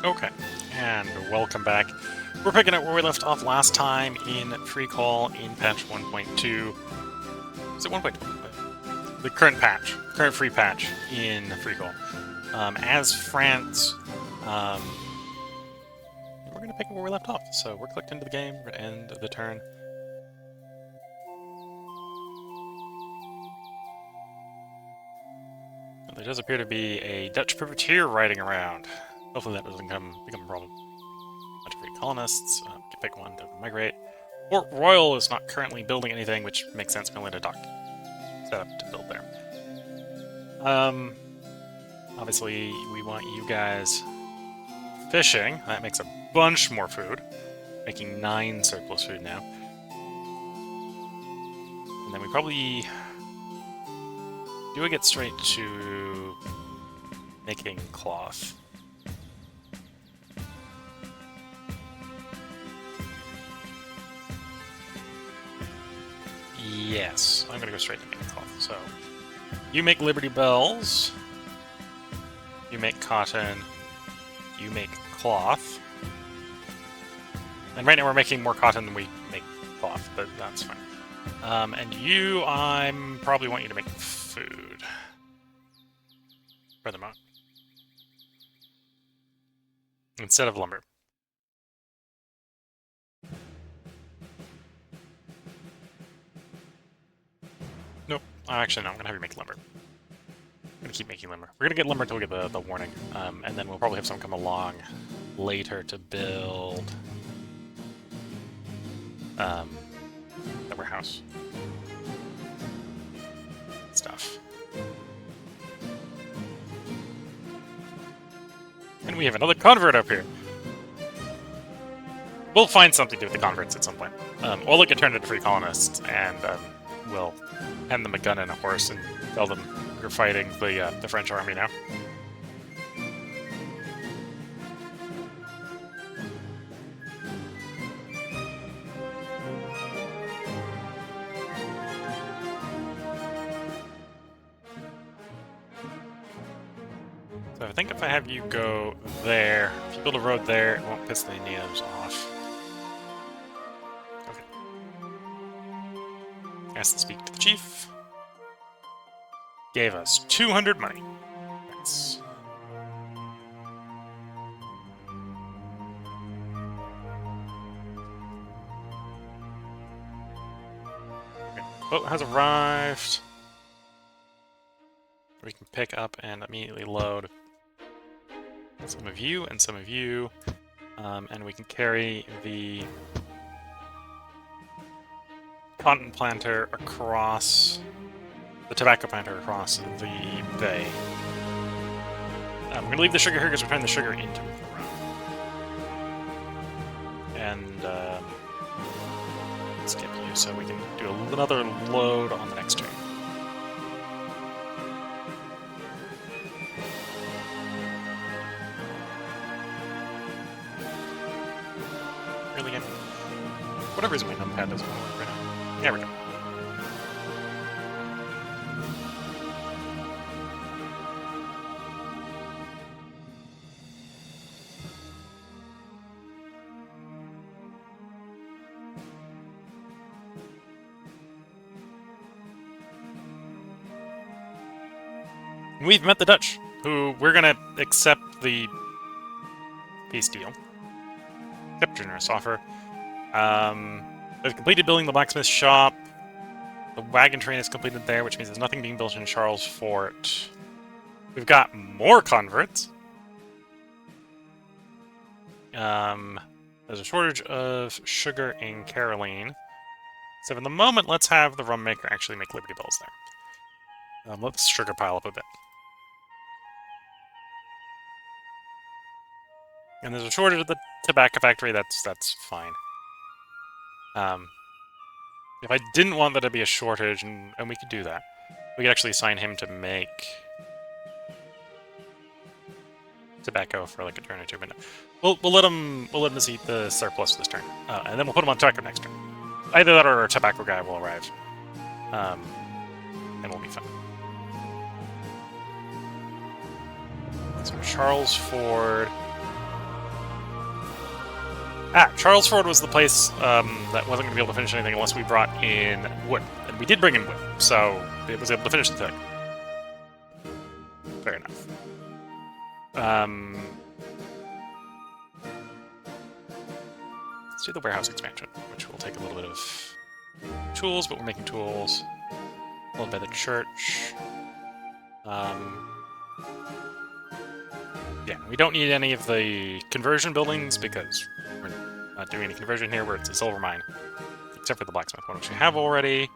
Okay, and welcome back. We're picking up where we left off last time in FreeCol in patch 1.2. Is it 1.2? The current free patch in FreeCol. As France, we're going to pick up where we left off. So we're clicked into the game, we're going to end the turn. There does appear to be a Dutch privateer riding around. Hopefully that doesn't become a problem. Bunch of free colonists. Can pick one to migrate. Port Royal is not currently building anything, which makes sense. We only had a dock set up to build there. Obviously, we want you guys fishing. That makes a bunch more food, making 9 surplus food now. And then we probably do get straight to making cloth. Yes, I'm gonna go straight to making cloth. So, you make Liberty Bells. You make cotton. You make cloth. And right now we're making more cotton than we make cloth, but that's fine. And you, I'm probably want you to make food. For the moment. Instead of lumber. Nope. Actually, no, I'm gonna have you make lumber. I'm gonna keep making lumber. We're gonna get lumber until we get the warning. And then we'll probably have someone come along later to build the warehouse stuff. And we have another convert up here. We'll find something to do with the converts at some point. Or they'll get turned into free colonists, and we'll hand them a gun and a horse and tell them you're fighting the French army now. So I think if I have you go there, if you build a road there, it won't piss the natives off. Okay. Asked to speak to the chief. Gave us 200 money. That's... Okay. Boat has arrived. We can pick up and immediately load some of you and some of you, and we can carry the cotton planter across, the tobacco planter across the bay. I'm going to leave the sugar here because we're turning the sugar into rum. And skip you so we can do another load on the next turn. Really good. For whatever reason, my numpad doesn't work right now. There we go. We've met the Dutch, who we're gonna accept the peace deal. Accept generous offer. They've completed building the blacksmith shop. The wagon train is completed there, which means there's nothing being built in Charles Fort. We've got more converts. There's a shortage of sugar in Caroline. So for the moment, let's have the rum maker actually make Liberty Bells there. Let the sugar pile up a bit. And there's a shortage of the tobacco factory, that's fine. If I didn't want there to be a shortage, and we could do that, we could actually assign him to make tobacco for like a turn or two, but no. We'll let him eat the surplus this turn, and then we'll put him on tobacco next turn. Either that or our tobacco guy will arrive, and we'll be fine. So Charles Ford. Charlesford was the place that wasn't going to be able to finish anything unless we brought in wood. And we did bring in wood, so it was able to finish the thing. Fair enough. Let's do the warehouse expansion, which will take a little bit of tools, but we're making tools. A little bit of church. Yeah, we don't need any of the conversion buildings because we're not doing any conversion here where it's a silver mine. Except for the blacksmith one, which we have already.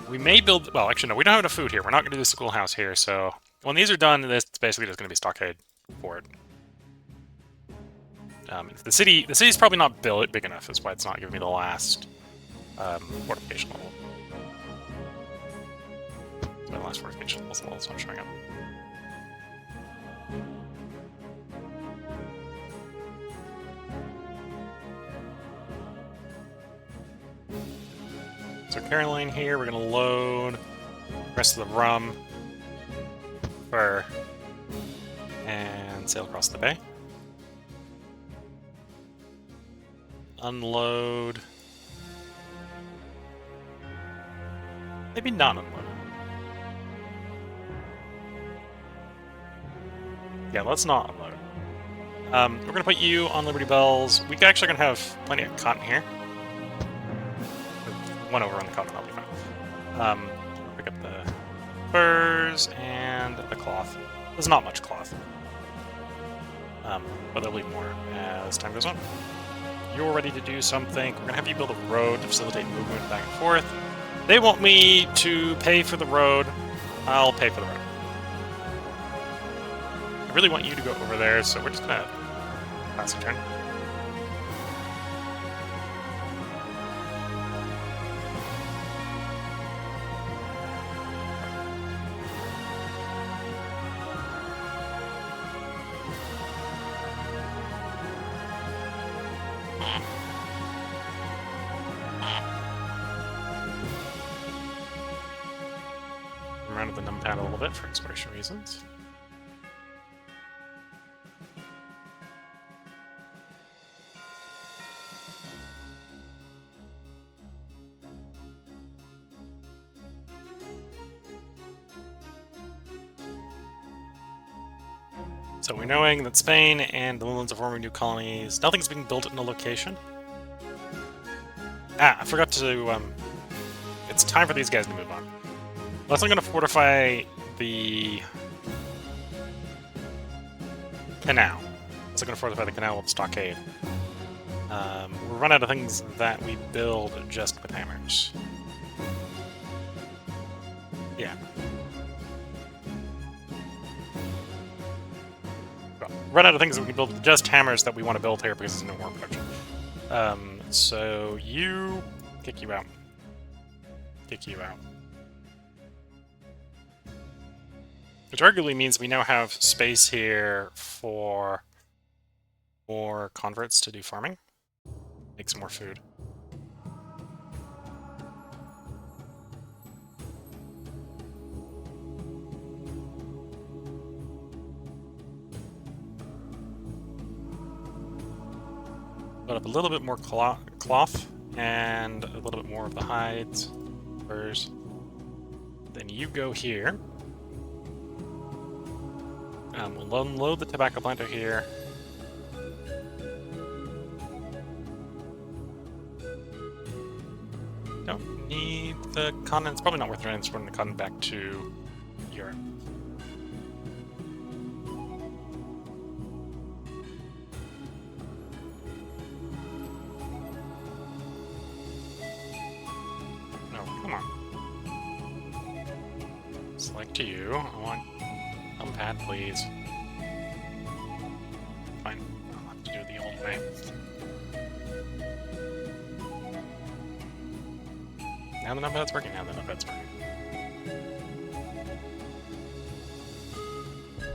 We may build... Well, actually, no, we don't have enough food here. We're not going to do the schoolhouse here, so... When these are done, it's basically just going to be stockade for it. The city's probably not built big enough, is why it's not giving me the last fortification level. So the last fortification level is not showing up. So Caroline here, we're going to load the rest of the rum, fur, and sail across the bay. Unload. Maybe not unload. Yeah, let's not unload. We're going to put you on Liberty Bells. We're actually going to have plenty of cotton here. One over on the cotton, that'll be fine. Pick up the furs and the cloth. There's not much cloth. But there'll be more as time goes on. You're ready to do something. We're going to have you build a road to facilitate movement back and forth. They want me to pay for the road. I'll pay for the road. I really want you to go over there, so we're just going to pass a turn. Rounded the numpad a little bit for exploration reasons. So we're knowing that Spain and the Netherlands are forming new colonies. Nothing's being built in a location. I forgot to, it's time for these guys to move on. Unless I'm going to fortify the canal. Unless I'm going to fortify the canal with stockade. We'll run out of things that we build just with hammers. Yeah. Run out of things that we can build with just hammers that we want to build here because it's no more production. So you... kick you out. Kick you out. Which arguably means we now have space here for more converts to do farming. Make some more food. Put up a little bit more cloth and a little bit more of the hides, furs. Then you go here. We'll unload the tobacco planter here. Don't need the cotton. It's probably not worth transporting the cotton back to Europe. No, come on. Select you. I want pad, please. Fine. I'll have to do it the old way. Now the numpad's working. Now the numpad's working.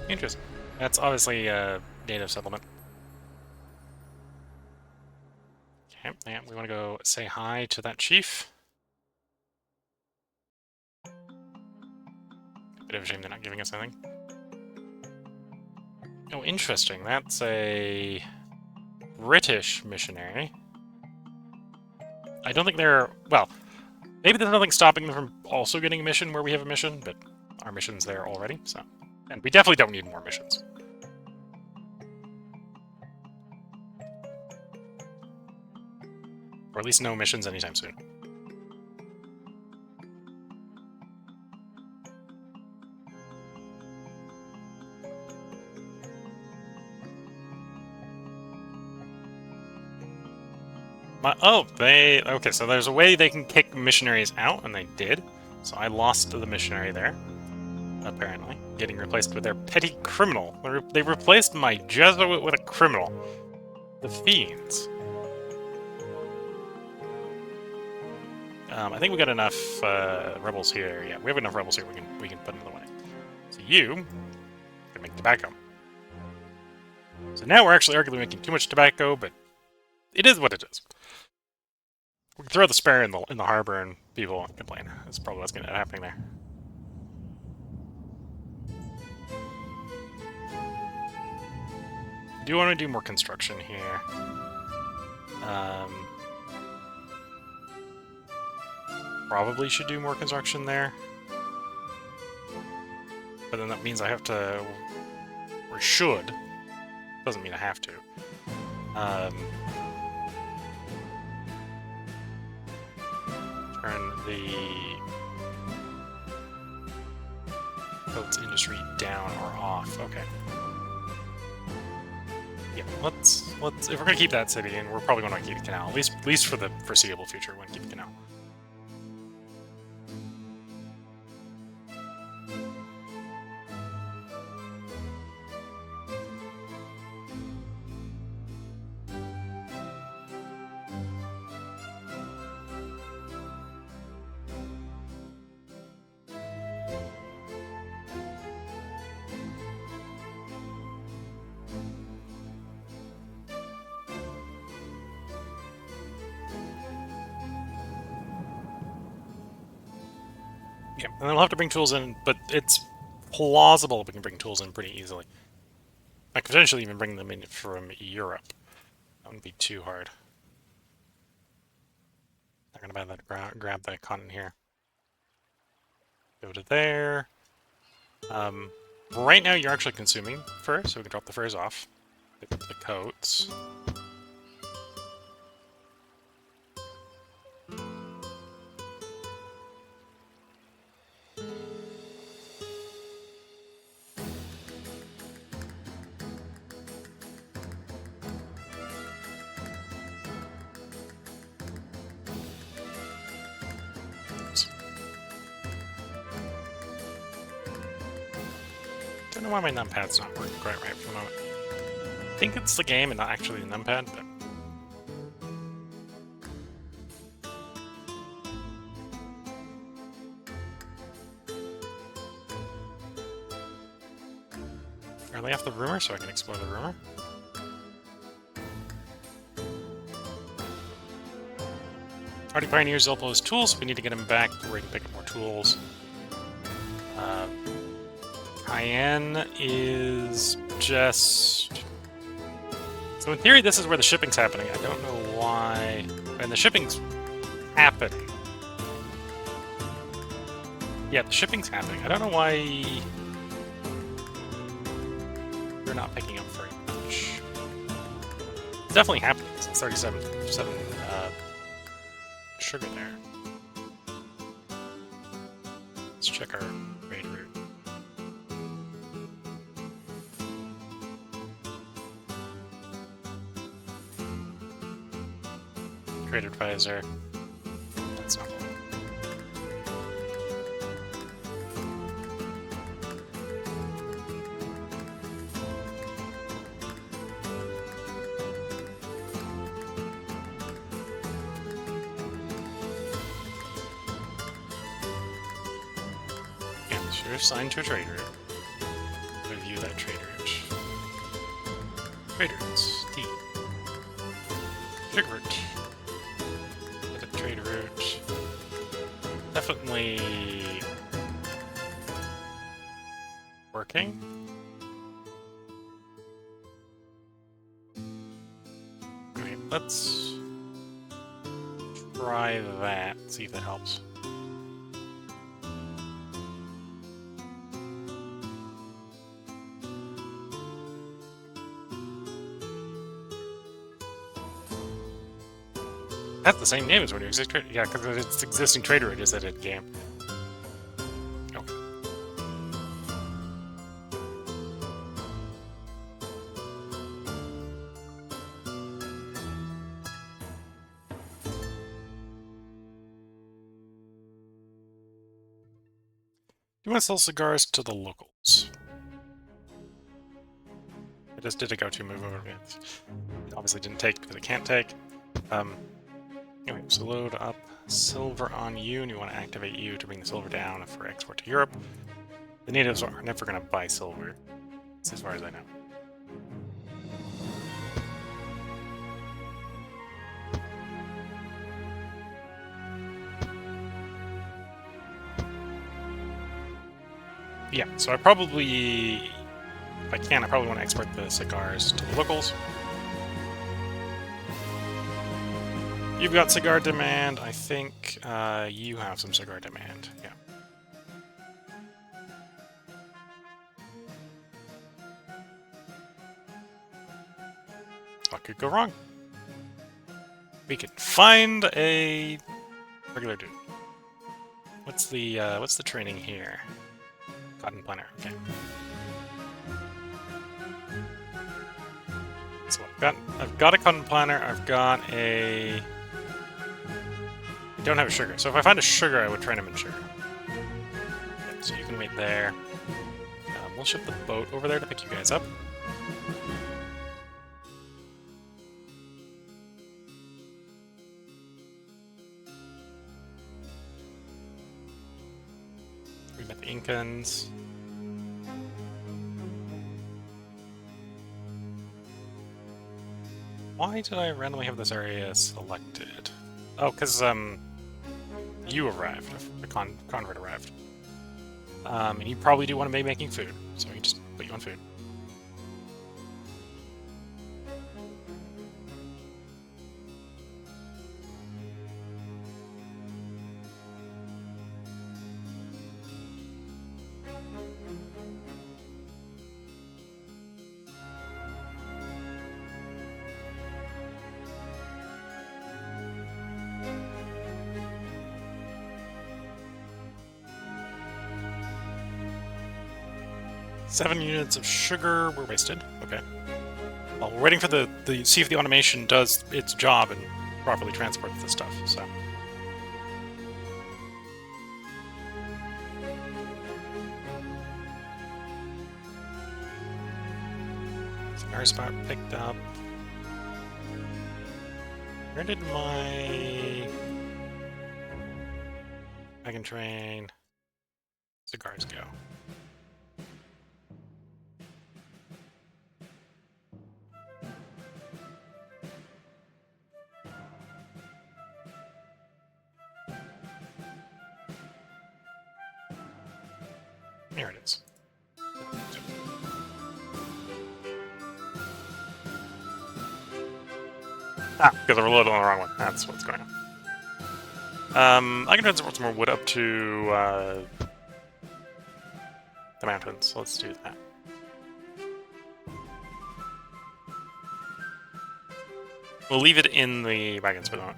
Interesting. That's obviously a native settlement. Okay, yeah, we want to go say hi to that chief. Bit of a shame they're not giving us anything. Oh, interesting. That's a British missionary. I don't think they're... Well, maybe there's nothing stopping them from also getting a mission where we have a mission, but our mission's there already, so... And we definitely don't need more missions. Or at least no missions anytime soon. Okay, so there's a way they can kick missionaries out, and they did. So I lost the missionary there, apparently. Getting replaced with their petty criminal. They replaced my Jesuit with a criminal. The fiends. I think we got enough rebels here. Yeah, we have enough rebels here. We can put another one in. So you can make tobacco. So now we're actually arguably making too much tobacco, but it is what it is. We can throw the spare in the harbor and people won't complain. That's probably what's going to end up happening there. I do want to do more construction here. Probably should do more construction there. But then that means I have to... Or should. Doesn't mean I have to. Turn the boats industry down or off. Okay. Yeah, let's if we're gonna keep that city, and we're probably gonna keep the canal, at least for the foreseeable future, we're gonna keep the canal. Yeah, and we'll have to bring tools in, but it's plausible we can bring tools in pretty easily. I could potentially even bring them in from Europe. That wouldn't be too hard. I'm gonna buy that, grab that cotton here. Go to there. Right now you're actually consuming fur, so we can drop the furs off. Pick up the coats. I don't know why my numpad's not working quite right for the moment. I think it's the game and not actually the numpad, but... Are they off the rumor so I can explore the rumor? Already pioneers Zolpo's tools, we need to get him back where he can pick up more tools. Cayenne is just... So in theory this is where the shipping's happening. I don't know why... And the shipping's happening. Yeah, the shipping's happening. I don't know why... You're not picking up very much. It's definitely happening. It's 37 sugar there. Let's check our trade route. Trade advisor. That's not one. You're assigned to a trade route. Review that trade route. Trade routes. D. Sugar route. Edit trade route. Definitely working. let's try that, see if that helps. That's the same name as when you exist. Yeah, because it's existing trader. It is at a game. Okay. You want to sell cigars to the locals. I just did a go-to move over it. It obviously didn't take because it can't take. Anyway, so load up silver on you, and you want to activate you to bring the silver down for export to Europe. The natives are never going to buy silver, as far as I know. Yeah, so I probably, if I can, I probably want to export the cigars to the locals. You've got cigar demand. I think you have some cigar demand. Yeah. What could go wrong? We could find a regular dude. What's the training here? Cotton planter. Okay. So I've got a cotton planter. I've got a. I don't have a sugar. So if I find a sugar, I would train him in sugar. Okay, so you can wait there. We'll ship the boat over there to pick you guys up. We met the Incans. Why did I randomly have this area selected? Oh, because you arrived. The convert arrived. And you probably do want to be making food, so we just put you on food. Seven units of sugar were wasted. Okay. Well, we're waiting for the see if the automation does its job and properly transports the stuff. So. Cigar spot picked up. Where did my wagon train cigars go? Here it is. Ah, because I reloaded on the wrong one. That's what's going on. I can transport some more wood up to the mountains, so let's do that. We'll leave it in the wagons for the moment.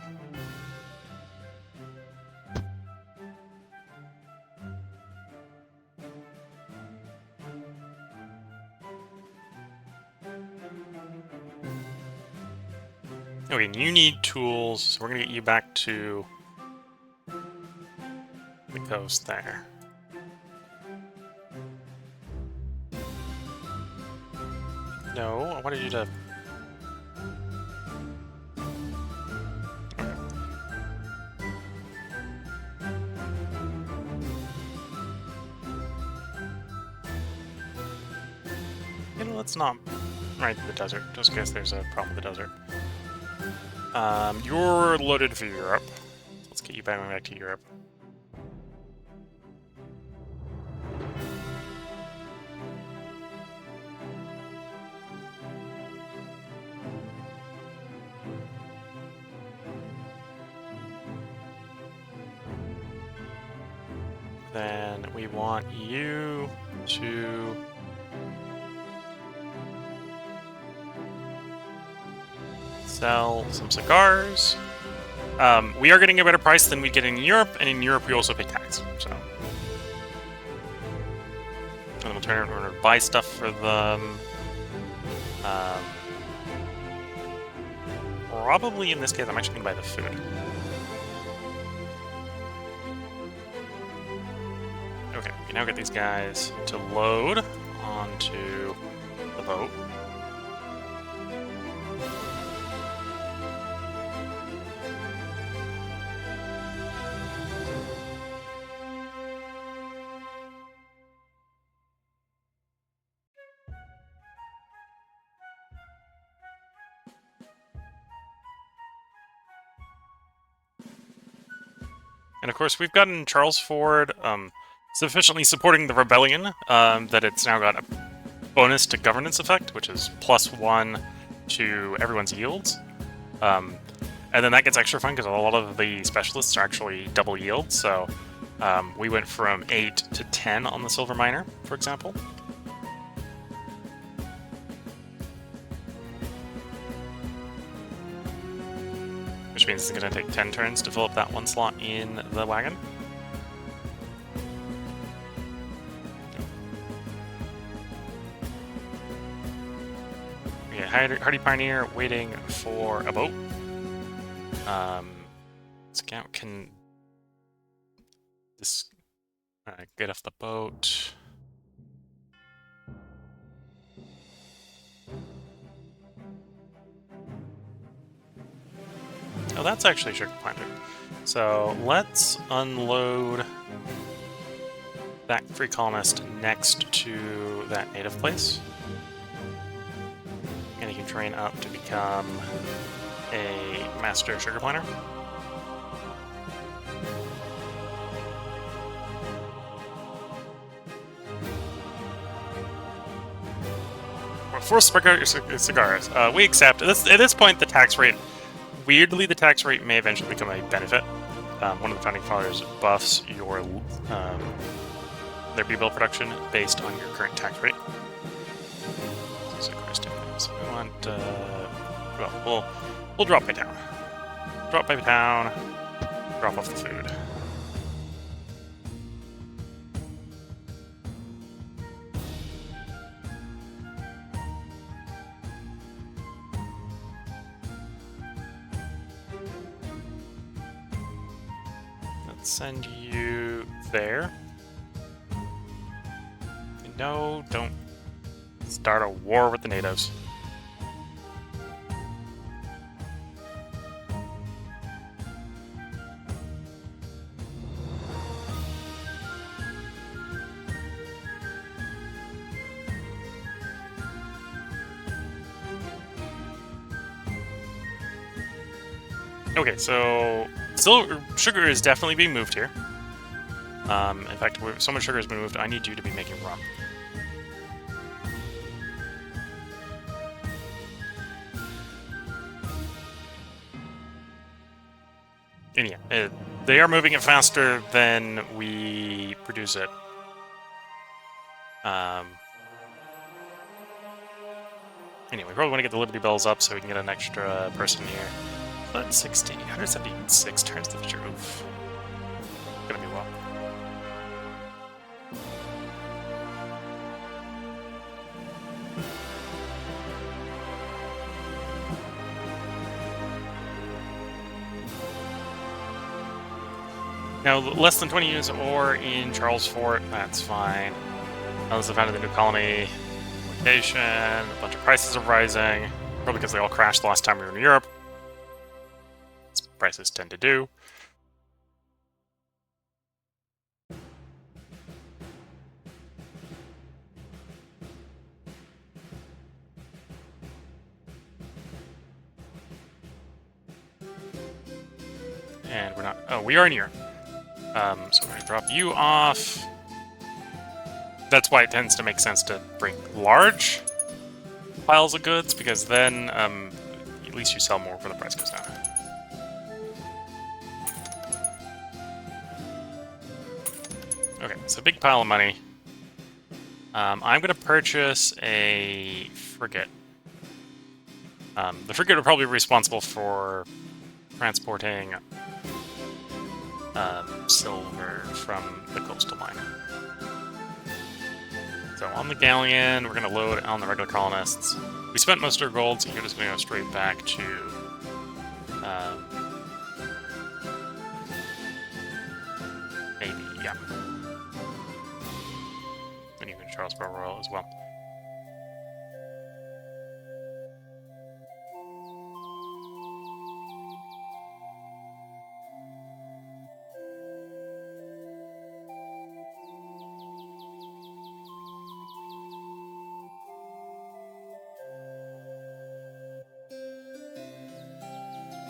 Okay, you need tools, so we're gonna get you back to the coast there. No, I wanted you to... Okay. You know, let's not ride the desert, just in case there's a problem with the desert. You're loaded for Europe. Let's get you back to Europe. then we want you to sell some cigars. We are getting a better price than we get in Europe, and in Europe we also pay tax. So, and then we'll turn around and buy stuff for them. Probably in this case, I'm actually going to buy the food. Okay, we now get these guys to load onto the boat. And of course, we've gotten Charles Ford sufficiently supporting the rebellion that it's now got a bonus to governance effect, which is +1 to everyone's yields. And then that gets extra fun because a lot of the specialists are actually double yield. So we went from 8 to 10 on the silver miner, for example. Which means it's going to take 10 turns to fill up that one slot in the wagon. Okay, Hardy Pioneer waiting for a boat. Scout can get off the boat. Oh, that's actually a sugar planter. So let's unload that free colonist next to that native place. And he can train up to become a master sugar planter. Forced cigars. We accept. At this point, the tax rate, weirdly, the tax rate may eventually become a benefit. One of the founding fathers buffs your their B-bill production based on your current tax rate. So we want. Well, we'll drop by town. Drop by town. Drop off the food. Send you there. No, don't start a war with the natives. Okay, so sugar is definitely being moved here. In fact, so much sugar has been moved, I need you to be making rum. And yeah, they are moving it faster than we produce it. Anyway, we probably want to get the Liberty Bells up so we can get an extra person here. 176 turns to the future. Oof. Gonna be well. Now, less than 20 units or in Charles Fort, that's fine. Unless they founded the new colony location, a bunch of prices are rising, probably because they all crashed the last time we were in Europe. As prices tend to do. And we're not. Oh, we are in Europe. So we're going to drop you off. That's why it tends to make sense to bring large piles of goods, because then at least you sell more when the price goes down. Okay, so big pile of money. I'm going to purchase a frigate. The frigate will probably be responsible for transporting silver from the coastal line. So on the galleon, we're going to load on the regular colonists. We spent most of our gold, so you're just going to go straight back to maybe, yeah. And even Charlesborough Royal as well.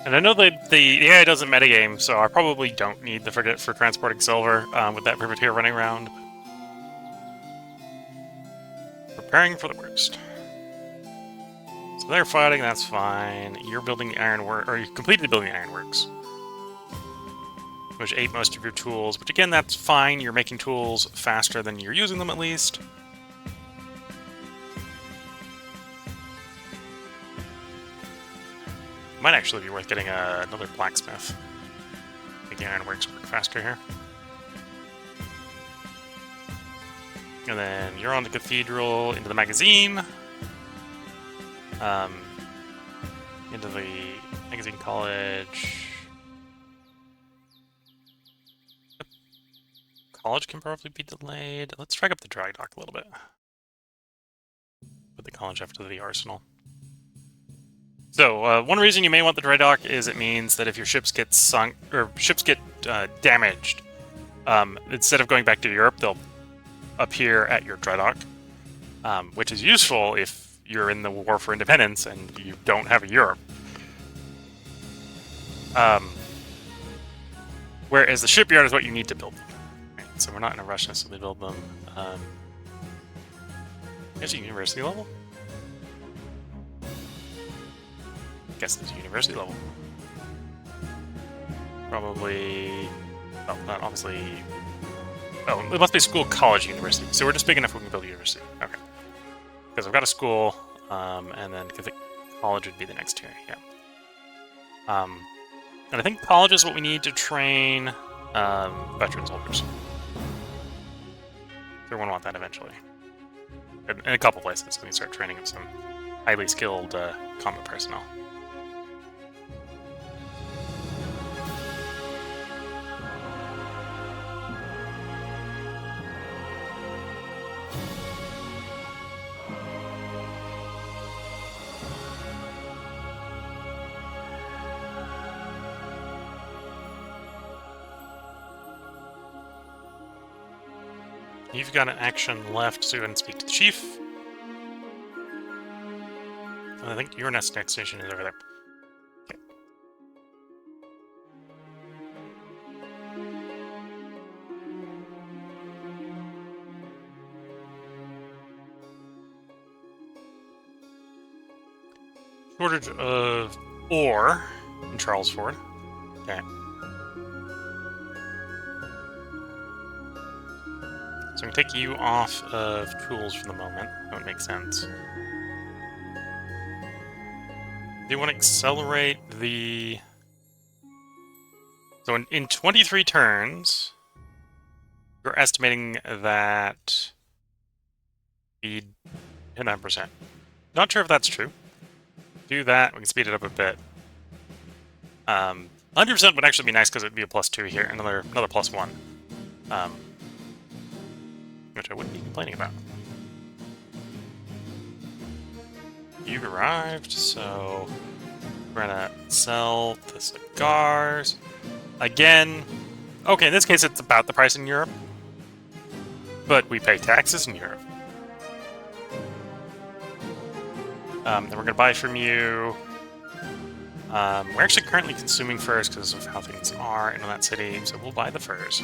And I know that the AI doesn't metagame, so I probably don't need the frigate for transporting silver with that privateer running around. Preparing for the worst. So they're fighting, that's fine. You're building the ironwork, or you completed building the ironworks, which ate most of your tools, which again, that's fine. You're making tools faster than you're using them, at least. Might actually be worth getting another blacksmith. Making ironworks work faster here. And then you're on the cathedral, into the magazine. Into the magazine college. College can probably be delayed. Let's drag up the dry dock a little bit. Put the college after the arsenal. So, one reason you may want the dry dock is it means that if your ships get sunk, or ships get damaged, instead of going back to Europe, they'll appear at your dry dock, which is useful if you're in the war for independence and you don't have a Europe. Whereas the shipyard is what you need to build them. Right, so we're not in a rush to necessarily build them. Is it university level? Guess it's university level. Probably. Oh, not obviously. Oh, it must be school, college, university. So we're just big enough we can build a university. Okay. Because I've got a school, and then college would be the next tier. Yeah. And I think college is what we need to train veterans holders. So we're going to want that eventually. In a couple places, we can start training some highly skilled combat personnel. You've got an action left, so go ahead and speak to the chief. I think your next station is over there. Okay. Shortage of ore in Charlesford. Okay. So I'm going to take you off of tools for the moment. That would make sense. Do you want to accelerate the... So in 23 turns, you're estimating that speed hit 9%. Not sure if that's true. Do that, we can speed it up a bit. 100% would actually be nice because it would be a +2 here, another +1. Which I wouldn't be complaining about. You've arrived, so we're gonna sell the cigars. Again, okay, in this case it's about the price in Europe, but we pay taxes in Europe. Then we're gonna buy from you. We're actually currently consuming furs because of how things are in that city, so we'll buy the furs.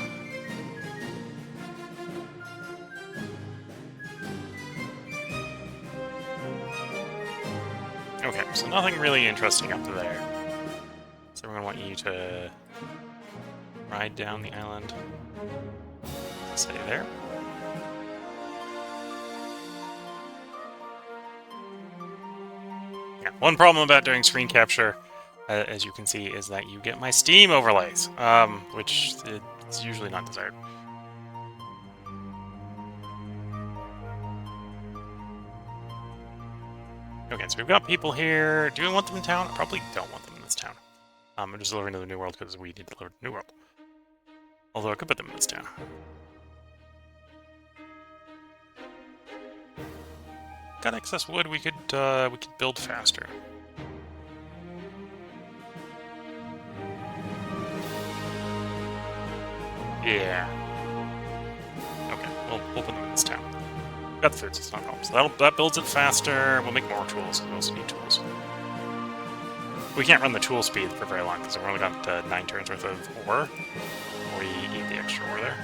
Okay, so nothing really interesting up there. So we're going to want you to ride down the island. Stay there. Yeah, one problem about doing screen capture, as you can see, is that you get my Steam overlays, which it's usually not desired. Okay, so we've got people here. Do we want them in town? I probably don't want them in this town. I'm just delivering to the New World because we need to deliver to the New World. Although I could put them in this town. Got excess wood. We could build faster. Yeah. Okay, we'll put them in this town. Got the food, so it's not a problem. So that builds it faster. We'll make more tools. We also need tools. We can't run the tool speed for very long because we've only got 9 turns worth of ore. We eat the extra ore there.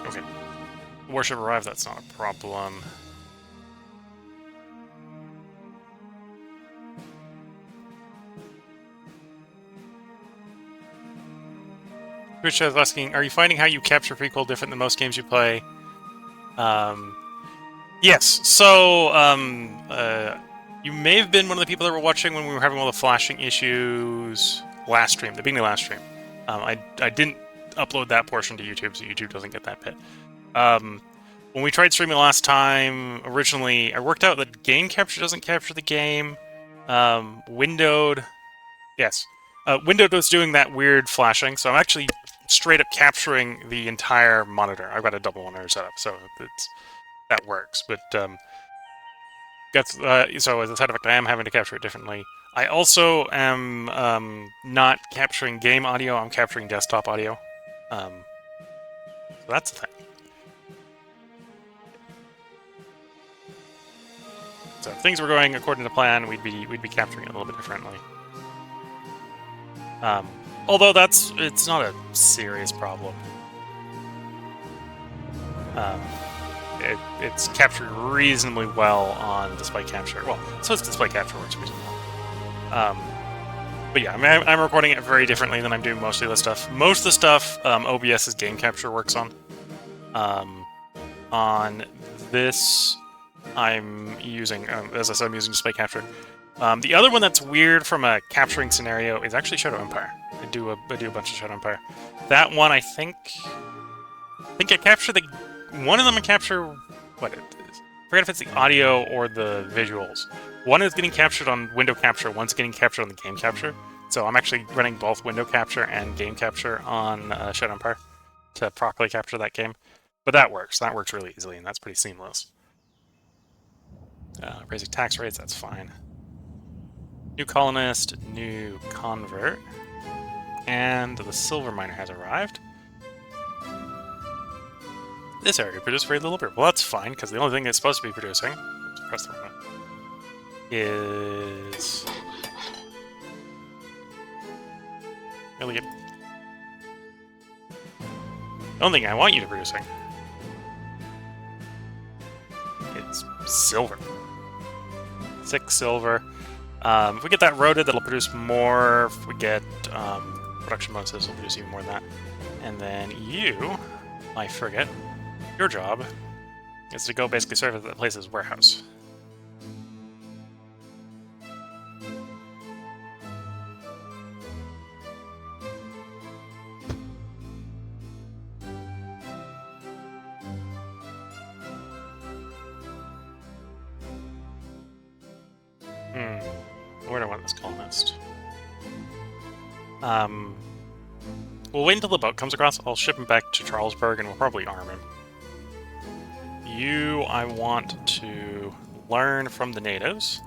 Okay. Warship arrived, that's not a problem. Rich is asking, are you finding how you capture FreeCol different than most games you play? Yes. So, you may have been one of the people that were watching when we were having all the flashing issues last stream, the beginning of last stream. I didn't upload that portion to YouTube, so YouTube doesn't get that bit. When we tried streaming last time, originally, I worked out that game capture doesn't capture the game. Windowed... Yes. Windowed was doing that weird flashing, so I'm actually straight up capturing the entire monitor. I've got a double monitor setup, so that works. But so as a side effect, I am having to capture it differently. I also am not capturing game audio. I'm capturing desktop audio. So that's the thing. So if things were going according to plan, we'd be capturing it a little bit differently. Although it's not a serious problem. It's captured reasonably well on display capture. Well, so it's display capture works reasonably well. But yeah, I mean, I'm recording it very differently than I'm doing most of the stuff. Most of the stuff OBS's game capture works on. On this, I'm using, as I said, I'm using display capture. The other one that's weird from a capturing scenario is actually Shadow Empire. I do a bunch of Shadow Empire. That one, I think I capture the... One of them I capture... What it is. I forget if it's the audio or the visuals. One is getting captured on window capture, one's getting captured on the game capture. So I'm actually running both window capture and game capture on Shadow Empire to properly capture that game. But that works. That works really easily, and that's pretty seamless. Raising tax rates, that's fine. New colonist, new convert, and the silver miner has arrived. This area produced very little beer. Well, that's fine, because the only thing it's supposed to be producing, press the wrong one, is... Really good. The only thing I want you to be producing is silver. 6 silver. If we get that roaded, that'll produce more. If we get production bonuses, it'll produce even more than that. And then you, I forget, your job is to go basically serve as that place's warehouse. Where do I want this colonist? We'll wait until the boat comes across. I'll ship him back to Charlesburg, and we'll probably arm him. You, I want to learn from the natives.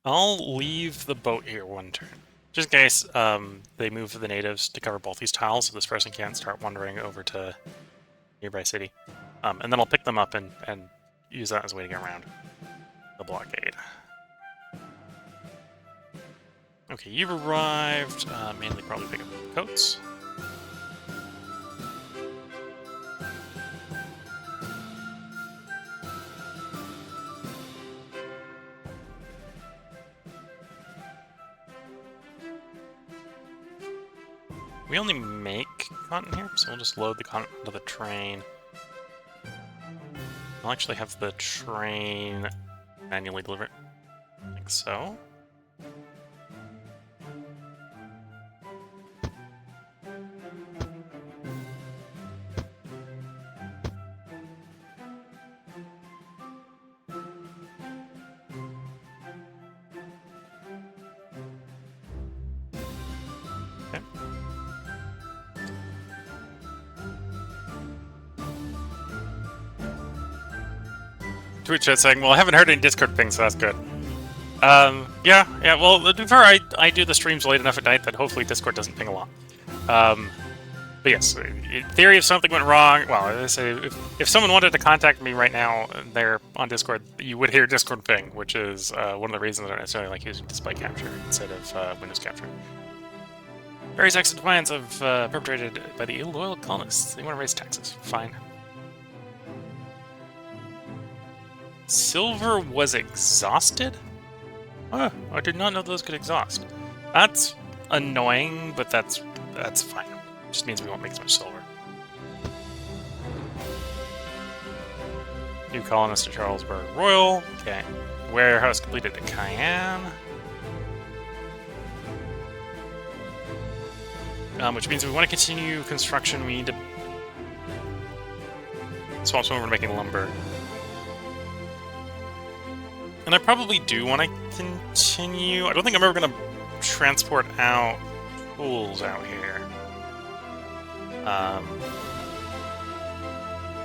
I'll leave the boat here one turn. Just in case they move the natives to cover both these tiles, so this person can't start wandering over to nearby city. And then I'll pick them up and use that as a way to get around the blockade. Okay, you've arrived. Mainly probably pick up coats. We only make cotton here, so we'll just load the cotton onto the train. I'll actually have the train manually deliver it. Like so. Okay. Twitch chat saying, well, I haven't heard any Discord pings, so that's good. Yeah, well, to be fair, I do the streams late enough at night that hopefully Discord doesn't ping a lot. But yes, in theory, if something went wrong, well, if someone wanted to contact me right now, they're on Discord, you would hear Discord ping, which is one of the reasons I don't necessarily like using display capture instead of Windows capture. Various acts of defiance have perpetrated by the ill-loyal colonists. They want to raise taxes. Fine. Silver was exhausted? Oh, I did not know those could exhaust. That's annoying, but that's fine. It just means we won't make as much silver. New colonist to Charlesburg Royal. Okay. Warehouse completed at Cayenne. Which means if we want to continue construction, we need to swap some over to making lumber. And I probably do want to continue. I don't think I'm ever going to transport out tools out here. But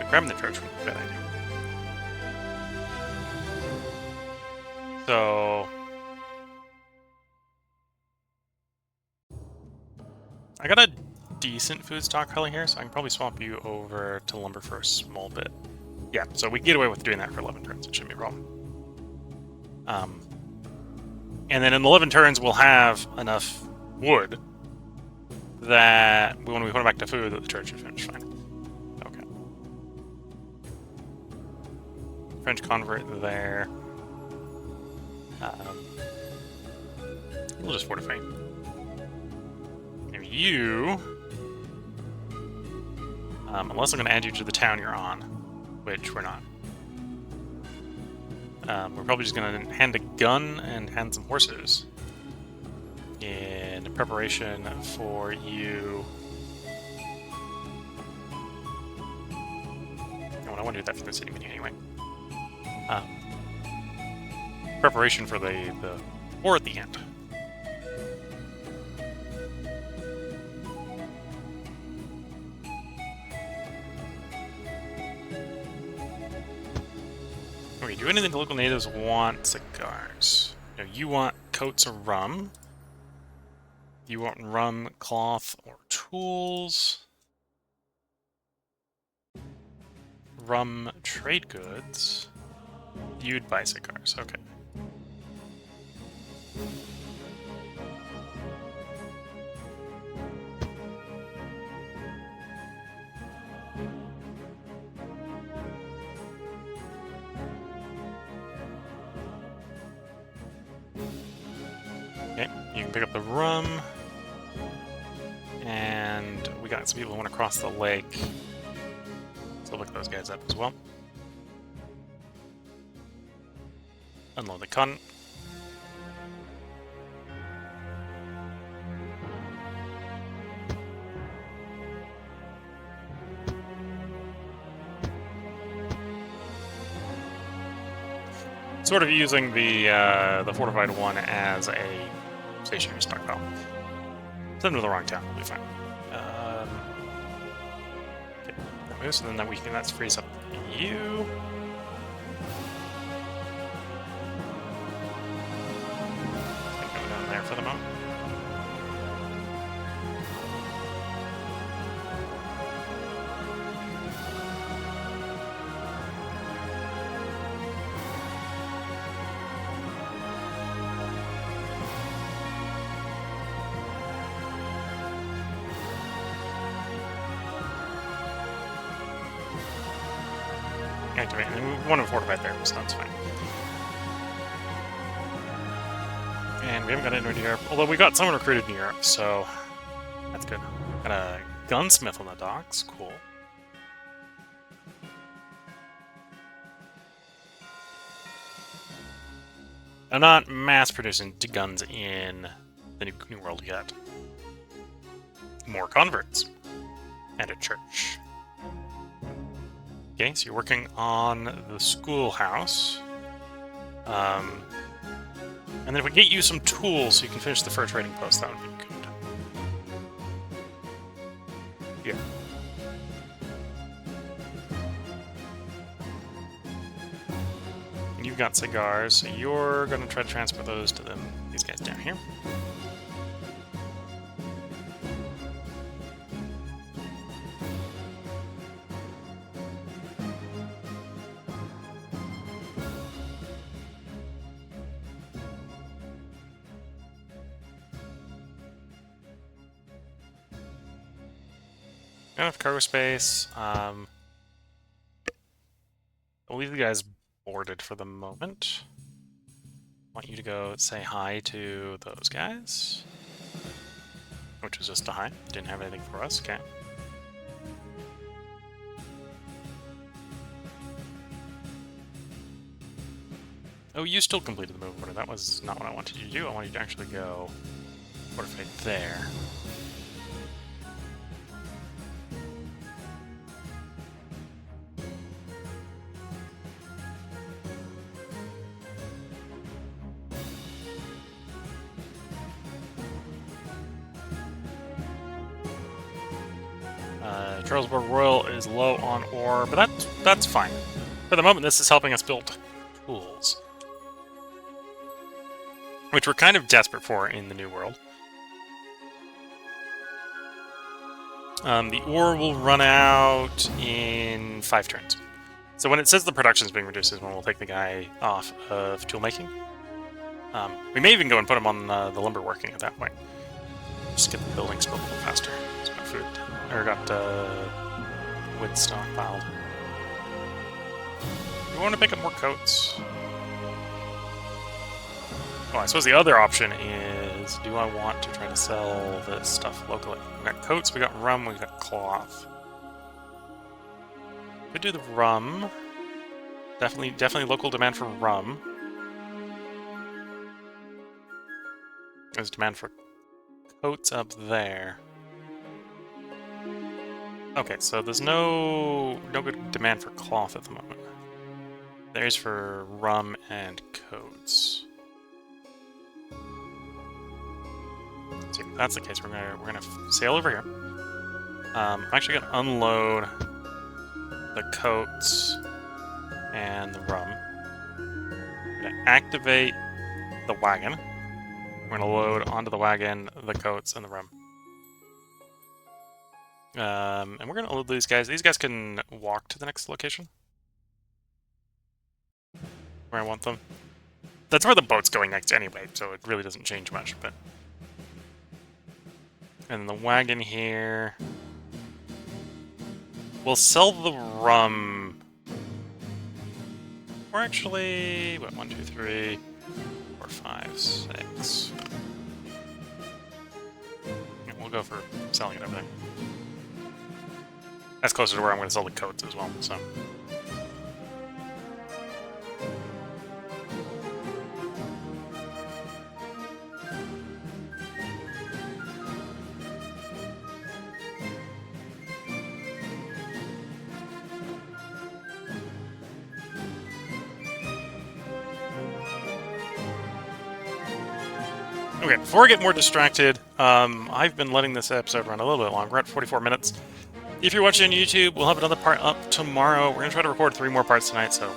grabbing the church would be a bad idea. So I got a decent food stockpile here, so I can probably swap you over to lumber for a small bit. Yeah, so we can get away with doing that for 11 turns. It shouldn't be a problem. And then in 11 turns, we'll have enough wood that when we put it back to food, that the church is finished. Fine. Okay. French convert there. We'll just fortify. Maybe you. Unless I'm going to add you to the town you're on, which we're not. We're probably just going to hand a gun and hand some horses in preparation for you. Oh, I want to do that for the city menu anyway. Preparation for the war at the end. Okay, do any of the local natives want cigars? No, you want coats or rum. You want rum, cloth, or tools. Rum, trade goods. You'd buy cigars, okay. Okay, you can pick up the rum. And we got some people who want to cross the lake. So look those guys up as well. Unload the cotton. Sort of using the fortified one as a stationary stockpile. Send them to the wrong town, we'll be fine. Okay, that moves, and then that frees up you. Go down there for the moment. activate. And one of fortified there, so that's fine. And we haven't got anyone in Europe, although we got someone recruited in Europe, so that's good. Got a gunsmith on the docks, cool. I'm not mass producing guns in the New World yet. More converts. And a church. Okay, so you're working on the schoolhouse. And then if we get you some tools so you can finish the fur trading post, that would be good. Yeah. You've got cigars, so you're going to try to transfer those to them. These guys down here. Enough cargo space. I'll leave the guys boarded for the moment. I want you to go say hi to those guys. Which was just a hi. Didn't have anything for us. Okay. Oh, you still completed the move order. That was not what I wanted you to do. I wanted you to actually go fortify there. Charlesburg Royal is low on ore, but that's fine. For the moment, this is helping us build tools, which we're kind of desperate for in the New World. The ore will run out in 5 turns. So when it says the production is being reduced is when we'll take the guy off of toolmaking. We may even go and put him on the lumber working at that point. Just get the buildings built a little faster. It's got food. Or got wood stockpiled. We want to pick up more coats. Oh, I suppose the other option is, do I want to try to sell this stuff locally? We got coats, we got rum, we got cloth. Could do the rum. Definitely local demand for rum. There's demand for coats up there. Okay, so there's no good demand for cloth at the moment. There is for rum and coats. So if that's the case, we're gonna sail over here. I'm actually gonna unload the coats and the rum. I'm gonna activate the wagon. We're gonna load onto the wagon the coats and the rum. And we're gonna load these guys. These guys can walk to the next location. Where I want them. That's where the boat's going next anyway, so it really doesn't change much, but... And the wagon here... We'll sell the rum... Or actually... What, 1, 2, 3... 4, 5, 6... Yeah, we'll go for selling it over there. That's closer to where I'm going to sell the coats as well, so... Okay, before I get more distracted, I've been letting this episode run a little bit long. We're at 44 minutes. If you're watching on YouTube, we'll have another part up tomorrow. We're going to try to record 3 more parts tonight, so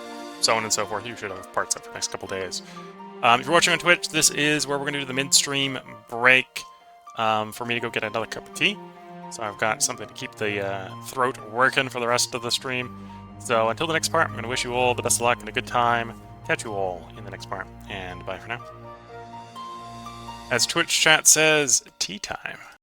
on and so forth. You should have parts up for the next couple days. If you're watching on Twitch, this is where we're going to do the midstream break for me to go get another cup of tea. So I've got something to keep the throat working for the rest of the stream. So until the next part, I'm going to wish you all the best of luck and a good time. Catch you all in the next part, and bye for now. As Twitch chat says, tea time.